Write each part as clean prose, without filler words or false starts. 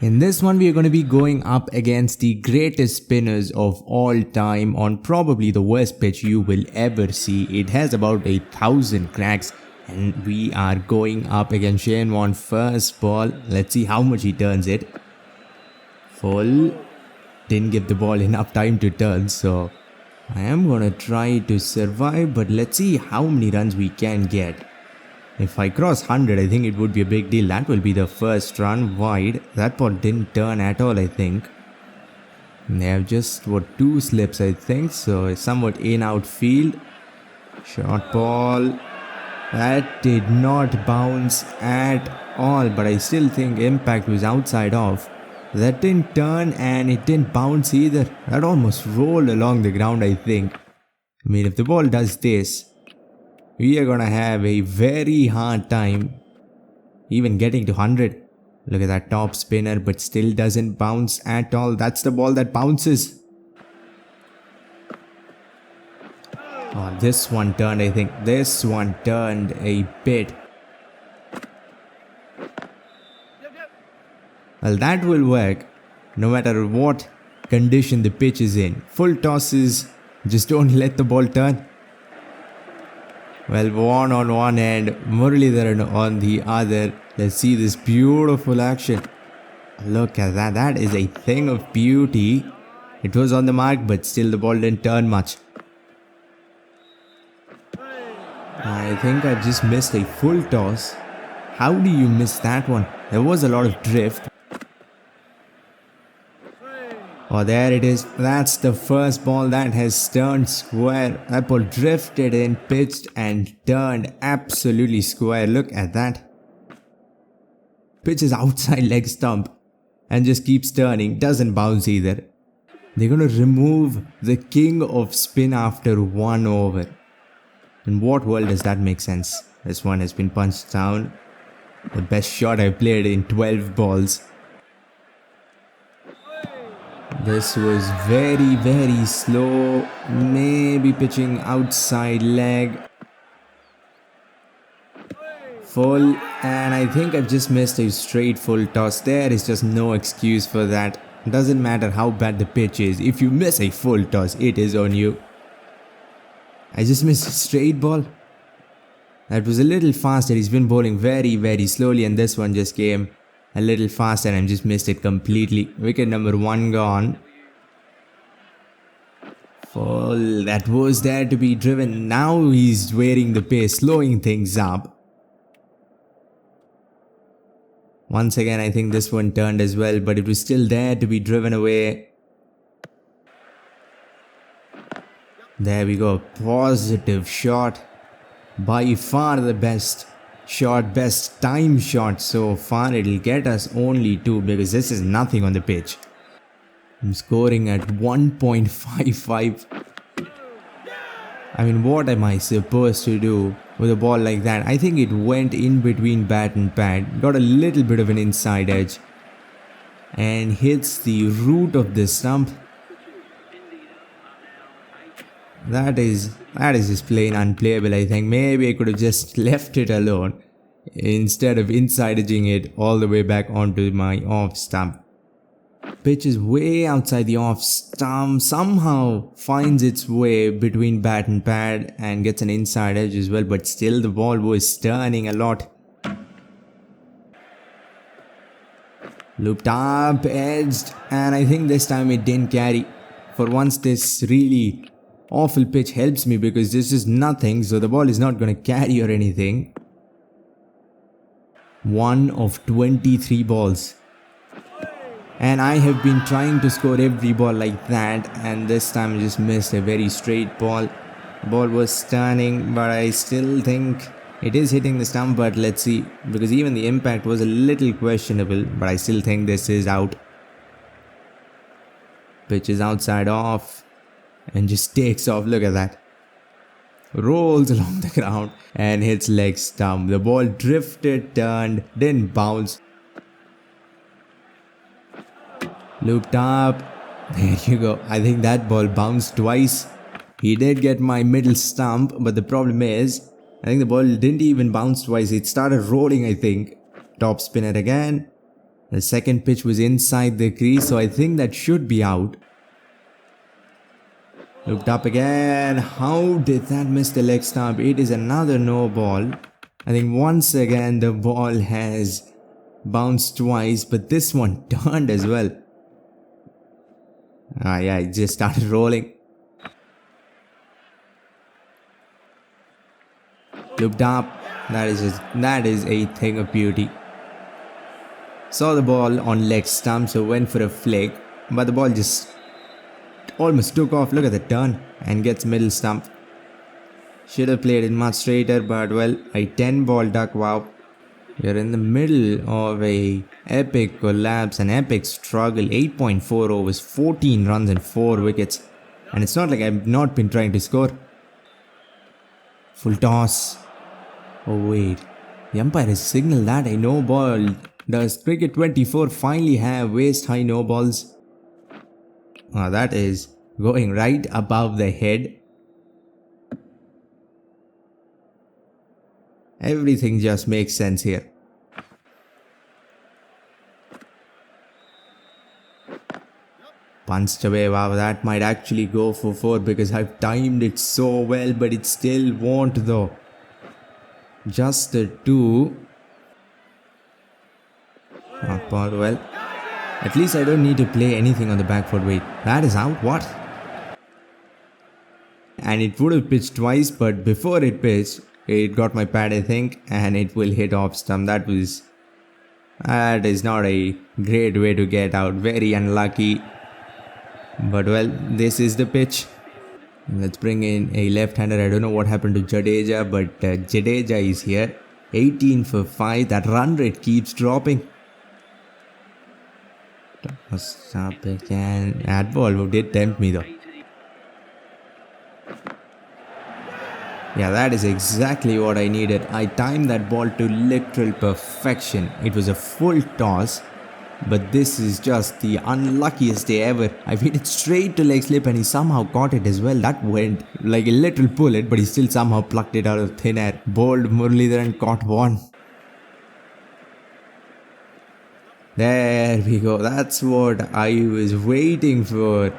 In this one, we are going to be going up against the greatest spinners of all time on probably the worst pitch you will ever see. It has about 1,000 cracks and we are going up against Warne. First ball. Let's see how much he turns it. Full. Didn't give the ball enough time to turn, so I am going to try to survive, but let's see how many runs we can get. If I cross 100, I think it would be a big deal. That will be the first run wide. That ball didn't turn at all, I think. They have just, 2 slips, I think. So, somewhat in outfield. Short ball. That did not bounce at all, but I still think impact was outside off. That didn't turn and it didn't bounce either. That almost rolled along the ground, I think. I mean, if the ball does this, we are gonna have a very hard time even getting to 100. Look at that top spinner, but still doesn't bounce at all. That's the ball that bounces. Oh, this one turned, I think. This one turned a bit. Well, that will work no matter what condition the pitch is in. Full tosses, just don't let the ball turn. Well, Warne on one end, Murali on the other. Let's see this beautiful action. Look at that. That is a thing of beauty. It was on the mark, but still the ball didn't turn much. I think I just missed a full toss. How do you miss that one? There was a lot of drift. Oh, there it is. That's the first ball that has turned square. That ball drifted in, pitched and turned absolutely square. Look at that. Pitches outside leg stump and just keeps turning. Doesn't bounce either. They're going to remove the king of spin after 1 over. In what world does that make sense? This one has been punched down. The best shot I've played in 12 balls. This was very slow. Maybe pitching outside leg. Full. And I think I've just missed a straight full toss. There is just no excuse for that. Doesn't matter how bad the pitch is. If you miss a full toss, it is on you. I just missed a straight ball. That was a little faster. He's been bowling very slowly, and this one just came a little faster and I just missed it completely. Wicket number 1 gone. Full. That was there to be driven. Now he's wearing the pace, slowing things up. Once again, I think this one turned as well, but it was still there to be driven away. There we go. Positive shot. By far the best shot, best time shot so far. It'll get us only 2 because this is nothing on the pitch. I'm scoring at 1.55. I mean, what am I supposed to do with a ball like that? I think it went in between bat and pad. Got a little bit of an inside edge. And hits the root of the stump. That is just plain unplayable, I think. Maybe I could have just left it alone instead of inside edging it all the way back onto my off stump. Pitch is way outside the off stump. Somehow finds its way between bat and pad and gets an inside edge as well. But still the ball was turning a lot. Looped up, edged. And I think this time it didn't carry. For once this really awful pitch helps me because this is nothing, so the ball is not going to carry or anything. 1 of 23 balls. And I have been trying to score every ball like that, and this time I just missed a very straight ball. The ball was turning, but I still think it is hitting the stump, but let's see, because even the impact was a little questionable, but I still think this is out. Pitch is outside off. And just takes off. Look at that. Rolls along the ground and hits leg stump. The ball drifted, turned, didn't bounce. Looped up. There you go. I think that ball bounced twice. He did get my middle stump, but the problem is, I think the ball didn't even bounce twice. It started rolling, I think. Top spinner again. The second pitch was inside the crease, so I think that should be out. Looked up again. How did that miss the leg stump? It is another no ball. I think once again the ball has bounced twice, but this one turned as well. Yeah, it just started rolling. Looked up. That is a thing of beauty. Saw the ball on leg stump, so went for a flick, but the ball just almost took off. Look at the turn and gets middle stump. Should have played it much straighter, but well, a 10-ball duck. Wow. You're in the middle of a epic collapse, an epic struggle. 8.4 overs, 14 runs and 4 wickets. And it's not like I've not been trying to score. Full toss. Oh wait, the umpire has signaled that a no ball. Does Cricket 24 finally have waist high no balls? That is going right above the head. Everything just makes sense here. Punched away. Wow, that might actually go for 4 because I've timed it so well, but it still won't though. Just the 2. Well, at least I don't need to play anything on the back foot. Wait, that is out? What? And it would have pitched twice, but before it pitched, it got my pad, I think, and it will hit off stump. That is not a great way to get out. Very unlucky. But well, this is the pitch. Let's bring in a left-hander. I don't know what happened to Jadeja, but Jadeja is here. 18 for 5. That run rate keeps dropping. Stop again. That ball did tempt me though. Yeah, that is exactly what I needed. I timed that ball to literal perfection. It was a full toss. But this is just the unluckiest day ever. I've hit it straight to leg slip and he somehow caught it as well. That went like a literal bullet, but he still somehow plucked it out of thin air. Bowled Murali and caught one. There we go. That's what I was waiting for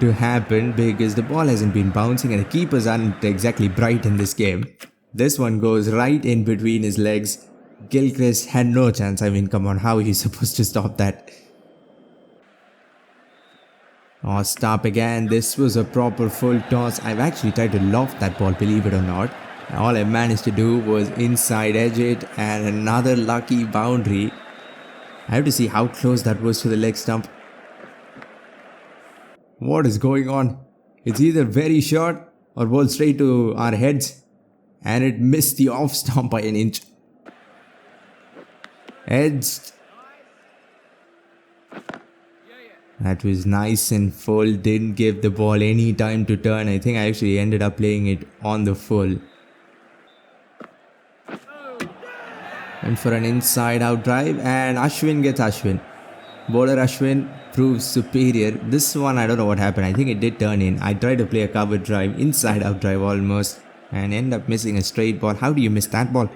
to happen because the ball hasn't been bouncing and the keepers aren't exactly bright in this game. This one goes right in between his legs. Gilchrist had no chance. I mean, come on, how are you supposed to stop that? Oh, stop again. This was a proper full toss. I've actually tried to loft that ball, believe it or not. All I managed to do was inside edge it and another lucky boundary. I have to see how close that was to the leg stump. What is going on? It's either very short or ball straight to our heads. And it missed the off stump by an inch. Edged. That was nice and full. Didn't give the ball any time to turn. I think I actually ended up playing it on the full. And for an inside out drive, and Ashwin gets Ashwin. Bowler Ashwin proves superior. This one, I don't know what happened. I think it did turn in. I tried to play a cover drive, inside out drive almost, and end up missing a straight ball. How do you miss that ball?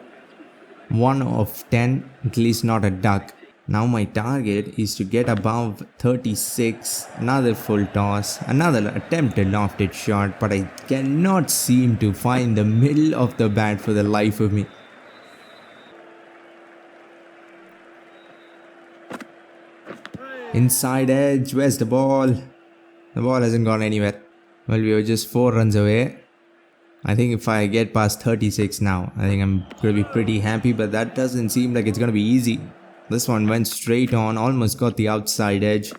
1 of 10, at least not a duck. Now my target is to get above 36. Another full toss, another attempted lofted shot, but I cannot seem to find the middle of the bat for the life of me. Inside edge, where's the ball? The ball hasn't gone anywhere. Well, we were just 4 runs away. I think if I get past 36 now, I think I'm going to be pretty happy, but that doesn't seem like it's going to be easy. This one went straight on, almost got the outside edge.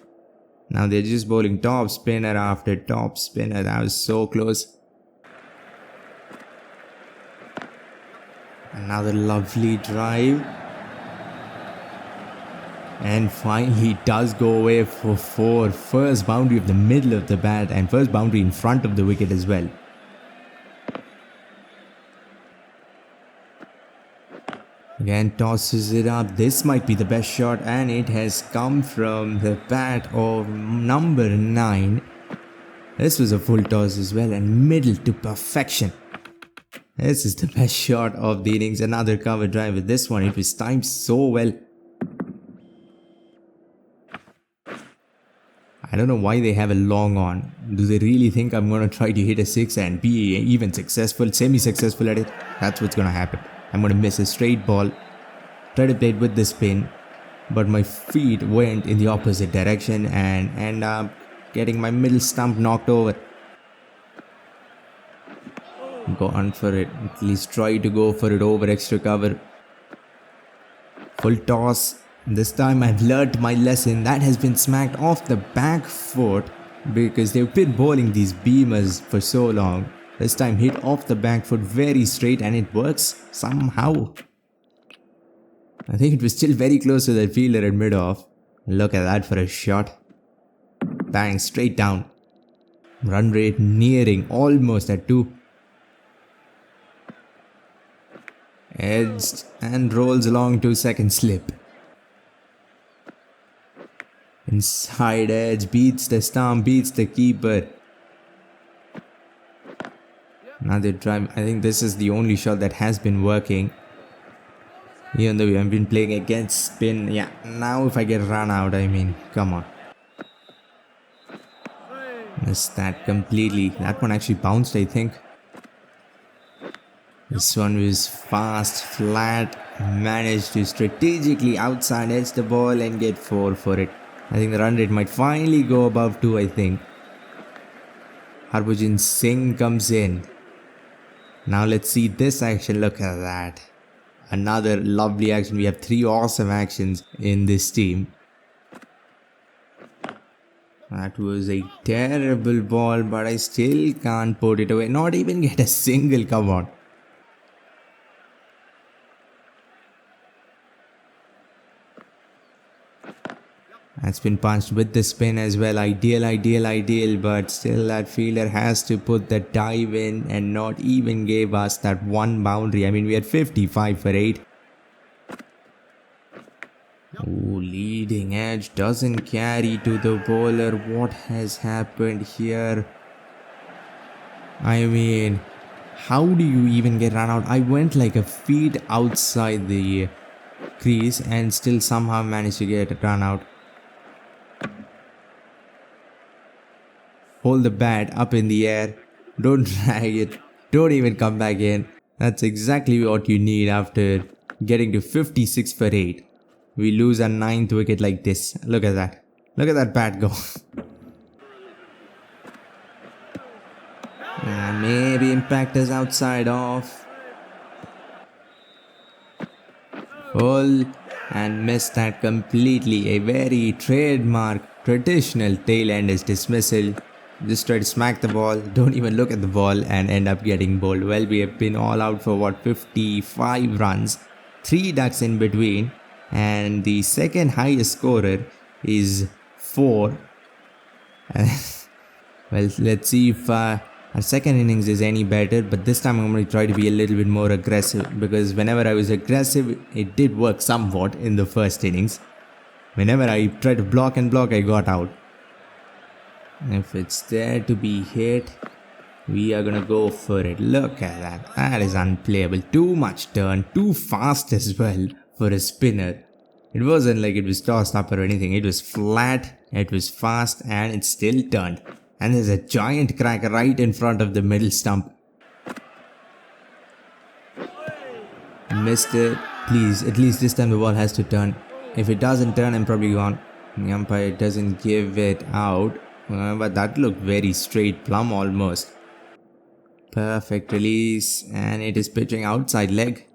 Now they're just bowling top spinner after top spinner. That was so close. Another lovely drive. And finally it does go away for 4. First boundary of the middle of the bat and first boundary in front of the wicket as well. Again tosses it up. This might be the best shot and it has come from the bat of number 9. This was a full toss as well and middle to perfection. This is the best shot of the innings. Another cover drive with this one. It was timed so well. I don't know why they have a long on. Do they really think I'm gonna try to hit a 6 and be even successful, semi-successful at it? That's what's gonna happen. I'm gonna miss a straight ball, try to play it with the spin, but my feet went in the opposite direction and end up getting my middle stump knocked over. Go on for it. At least try to go for it over extra cover. Full toss. This time I've learnt my lesson. That has been smacked off the back foot because they've been bowling these beamers for so long. This time hit off the back foot very straight and it works somehow. I think it was still very close to that fielder at mid-off. Look at that for a shot. Bang, straight down. Run rate nearing almost at 2. Edged and rolls along to second slip. Inside edge, beats the stump, beats the keeper. Another drive. I think this is the only shot that has been working. Even though we have been playing against spin. Yeah, now if I get run out, I mean, come on. Missed that completely. That one actually bounced, I think. This one was fast, flat, managed to strategically outside edge the ball and get 4 for it. I think the run rate might finally go above 2, I think. Harbhajan Singh comes in. Now let's see this action. Look at that. Another lovely action. We have 3 awesome actions in this team. That was a terrible ball, but I still can't put it away. Not even get a single, come on. That's been punched with the spin as well. Ideal, but still that fielder has to put the dive in and not even gave us that one boundary. I mean, we had 55 for 8. Oh, leading edge doesn't carry to the bowler. What has happened here? I mean, how do you even get run out? I went like a feet outside the crease and still somehow managed to get run out. Hold the bat up in the air. Don't drag it. Don't even come back in. That's exactly what you need after getting to 56 for 8. We lose a 9th wicket like this. Look at that. Look at that bat go. Maybe impact is outside off. Full and missed that completely. A very trademark traditional tail end is dismissal. Just try to smack the ball, don't even look at the ball and end up getting bowled. Well, we have been all out for what, 55 runs, 3 ducks in between, and the second highest scorer is 4. Well, let's see if our second innings is any better, but this time I'm going to try to be a little bit more aggressive because whenever I was aggressive, it did work somewhat in the first innings. Whenever I tried to block and block, I got out. If it's there to be hit, we are gonna go for it. Look at that. That is unplayable. Too much turn. Too fast as well for a spinner. It wasn't like it was tossed up or anything. It was flat, it was fast, and it still turned. And there's a giant crack right in front of the middle stump. Missed it. Please, at least this time the ball has to turn. If it doesn't turn, I'm probably gone. The umpire doesn't give it out. But that looked very straight, plumb almost. Perfect release, and it is pitching outside leg.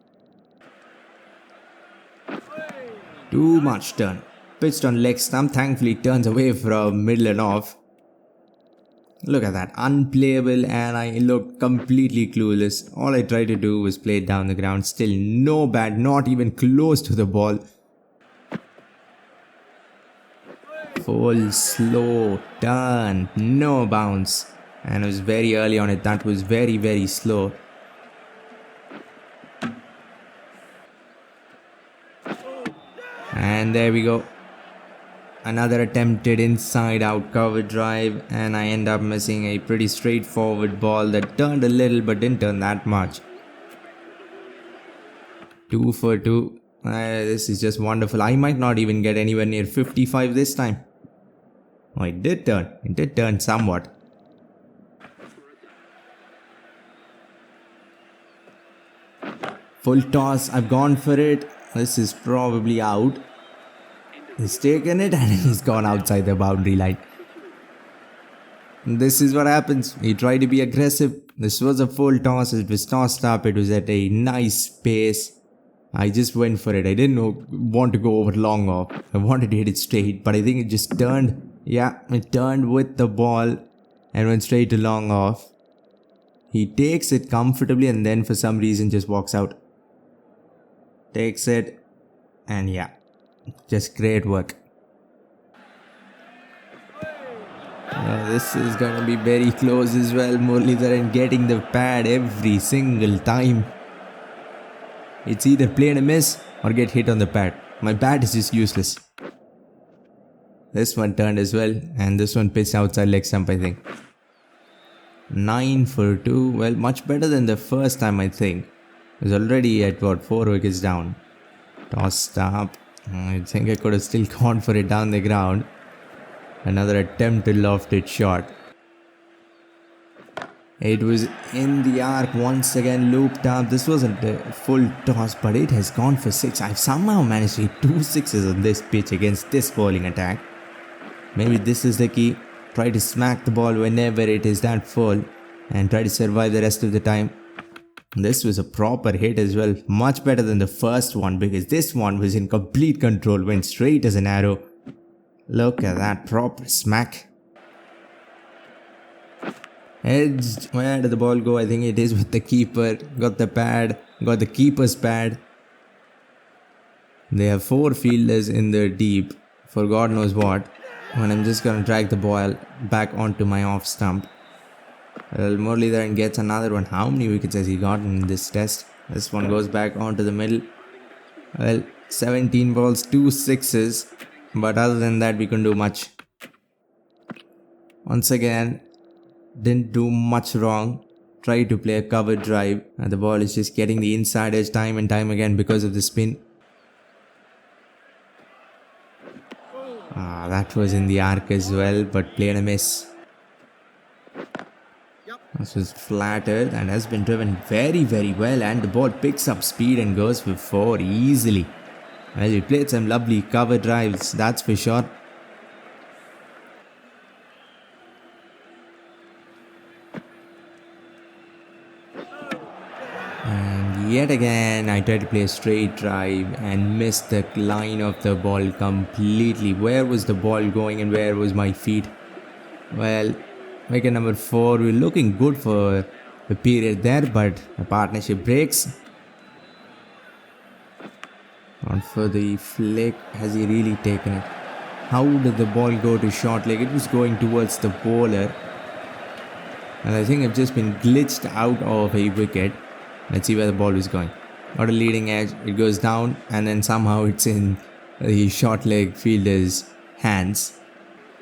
Too much turn. Pitched on leg stump, thankfully turns away from middle and off. Look at that, unplayable, and I looked completely clueless. All I tried to do was play it down the ground. Still no bat, not even close to the ball. Full slow turn, no bounce, and it was very early on it. That was very, very slow. And there we go. Another attempted inside out cover drive, and I end up missing a pretty straightforward ball that turned a little but didn't turn that much. 2 for 2. This is just wonderful. I might not even get anywhere near 55 this time. Oh, it did turn. It did turn somewhat. Full toss. I've gone for it. This is probably out. He's taken it and he's gone outside the boundary line. This is what happens. He tried to be aggressive. This was a full toss. It was tossed up. It was at a nice pace. I just went for it. I didn't want to go over long off. I wanted to hit it straight, but I think it just turned. Yeah, it turned with the ball and went straight to long off. He takes it comfortably and then for some reason just walks out. Takes it and yeah, just great work. This is going to be very close as well. Murali getting the pad every single time. It's either play and a miss or get hit on the pad. My bat is just useless. This one turned as well and this one pitched outside leg stump, I think. 9 for 2. Well, much better than the first time, I think. It was already at what, 4 wickets down. Tossed up. I think I could have still gone for it down the ground. Another attempt to loft it short. It was in the arc once again, looped up. This wasn't a full toss, but it has gone for 6. I've somehow managed to hit 2 sixes on this pitch against this bowling attack. Maybe this is the key. Try to smack the ball whenever it is that full and try to survive the rest of the time. This was a proper hit as well. Much better than the first one because this one was in complete control. Went straight as an arrow. Look at that proper smack. Edged. Where did the ball go? I think it is with the keeper. Got the pad. Got the keeper's pad. They have 4 fielders in the deep for God knows what. And I'm just going to drag the ball back onto my off stump. Well, Murali gets another one. How many wickets has he gotten in this test? This one goes back onto the middle. Well, 17 balls, 2 sixes. But other than that, we couldn't do much. Once again, didn't do much wrong. Tried to play a cover drive. And the ball is just getting the inside edge time and time again because of the spin. That was in the arc as well, but played a miss. This was flattered and has been driven very, very well, and the ball picks up speed and goes for 4 easily. Well, he played some lovely cover drives, that's for sure. And yet again, I tried to play a straight drive and missed the line of the ball completely. Where was the ball going and where was my feet? Well, wicket number 4, we're looking good for the period there, but the partnership breaks. Not for the flick. Has he really taken it? How did the ball go to short leg? It was going towards the bowler. And I think I've just been glitched out of a wicket. Let's see where the ball is going. Got a leading edge. It goes down and then somehow it's in the short leg fielder's hands.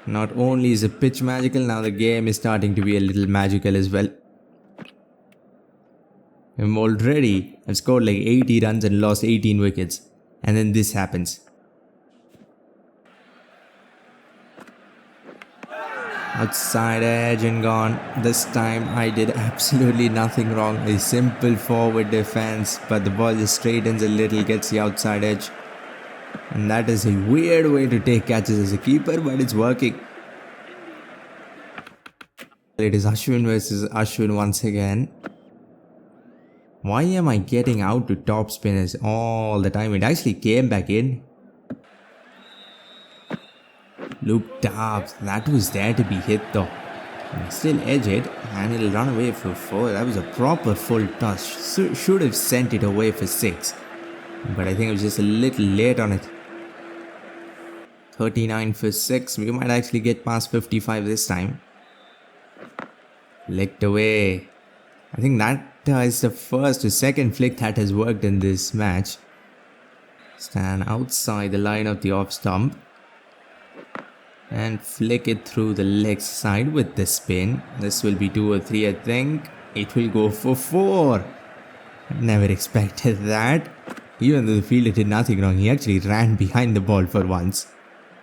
Not only is the pitch magical, now the game is starting to be a little magical as well. I've scored like 80 runs and lost 18 wickets. And then this happens. Outside edge and gone. This time I did absolutely nothing wrong. A simple forward defense, but the ball just straightens a little, gets the outside edge. And that is a weird way to take catches as a keeper, but it's working. It is Ashwin versus Ashwin once again. Why am I getting out to top spinners all the time? It actually came back in. Looped up. That was there to be hit though. Still edge it and it'll run away for 4. That was a proper full toss. Should have sent it away for 6. But I think I was just a little late on it. 39 for 6. We might actually get past 55 this time. Flicked away. I think that is the first or second flick that has worked in this match. Stand outside the line of the off stump. And flick it through the leg side with the spin. This will be 2 or 3, I think. It will go for 4. Never expected that. Even though the fielder did nothing wrong, he actually ran behind the ball for once.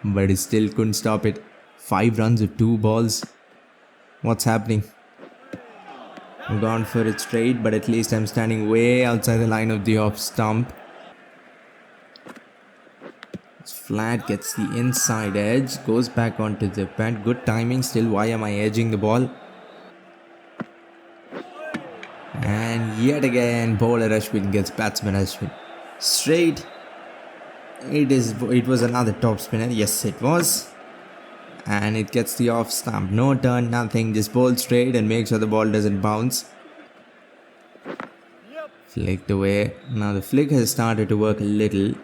But he still couldn't stop it. 5 runs with 2 balls. What's happening? I'm gone for it straight, but at least I'm standing way outside the line of the off stump. It's flat, gets the inside edge, goes back onto the pad. Good timing still. Why am I edging the ball? And yet again, bowler Ashwin gets batsman Ashwin. Straight. It was another top spinner. Yes, it was. And it gets the off stump. No turn, nothing. Just bowl straight and make sure the ball doesn't bounce. Flicked away. Now the flick has started to work a little.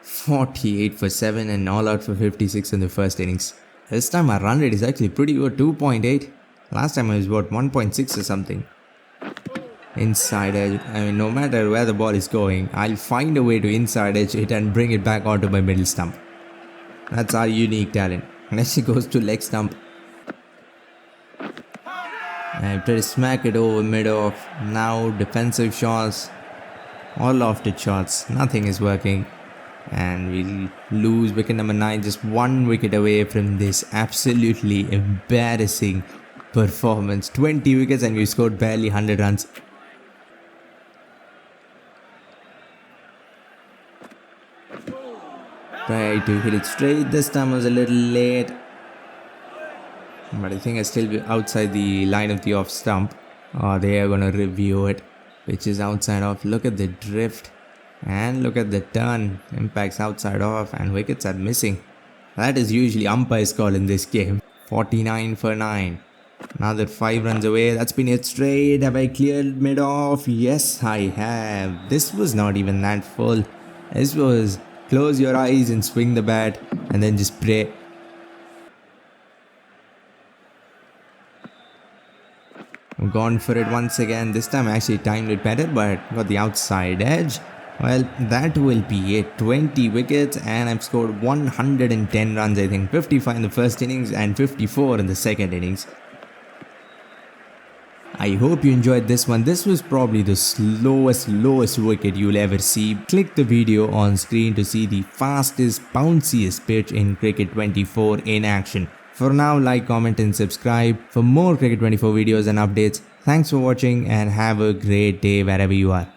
48 for 7 and all out for 56 in the first innings. This time our run rate is actually pretty good. 2.8. Last time I was about 1.6 or something. Inside edge. I mean, no matter where the ball is going, I'll find a way to inside edge it and bring it back onto my middle stump. That's our unique talent. Unless it goes to leg stump. I try to smack it over mid off. Now defensive shots. All lofted shots. Nothing is working. And we lose wicket number 9. Just 1 wicket away from this absolutely embarrassing performance. 20 wickets and we scored barely 100 runs. Tried to hit it straight. This time was a little late. But I think I still be outside the line of the off stump. Oh, they are going to review it. Which is outside off. Look at the drift. And look at the turn. Impacts outside off and wickets are missing. That is usually umpire's call in this game. 49 for 9. Another 5 runs away. That's been hit straight. Have I cleared mid off? Yes, I have. This was not even that full. This was close your eyes and swing the bat and then just pray. I've gone for it once again. This time I actually timed it better, but got the outside edge. Well, that will be it. 20 wickets and I've scored 110 runs, I think. 55 in the first innings and 54 in the second innings. I hope you enjoyed this one. This was probably the lowest wicket you'll ever see. Click the video on screen to see the fastest, bounciest pitch in Cricket 24 in action. For now, like, comment and subscribe for more Cricket 24 videos and updates. Thanks for watching and have a great day wherever you are.